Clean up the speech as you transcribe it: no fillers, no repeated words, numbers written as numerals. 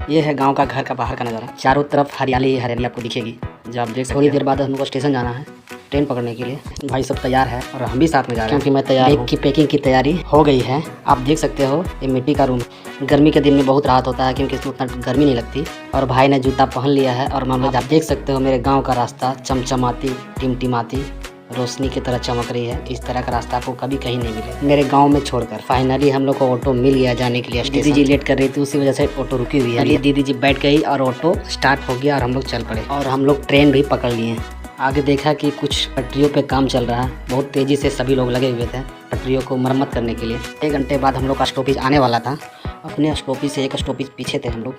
ये है गांव का घर का बाहर का नज़ारा। चारों तरफ हरियाली ही हरियाली आपको दिखेगी। जो आप देख, थोड़ी देर बाद हम लोग को स्टेशन जाना है ट्रेन पकड़ने के लिए। भाई सब तैयार है और हम भी साथ में जा रहे हैं, क्योंकि मैं तैयार हूँ। की पैकिंग की तैयारी हो गई है। आप देख सकते हो ये मिट्टी का रूम। गर्मी के दिन में बहुत राहत होता है, क्योंकि इसमें उतना गर्मी नहीं लगती। और भाई ने जूता पहन लिया है और आप देख सकते हो मेरे गाँव का रास्ता चमचमाती टिमटिमाती रोशनी की तरह चमक रही है। इस तरह का रास्ता आपको कभी कहीं नहीं मिले मेरे गांव में छोड़कर। फाइनली हम लोग को ऑटो मिल गया जाने के लिए। दीदी जी लेट कर रही थी, उसी वजह से ऑटो रुकी हुई है। दीदी जी बैठ गई और ऑटो स्टार्ट हो गया और हम लोग चल पड़े। और हम लोग ट्रेन भी पकड़ लिए। आगे देखा कि कुछ पटरियों पे काम चल रहा है। बहुत तेजी से सभी लोग लगे हुए थे पटरियों को मरम्मत करने के लिए। 1 घंटे बाद हम लोग का स्टॉपेज आने वाला था। अपने स्टॉपेज से 1 स्टॉपेज पीछे थे हम लोग।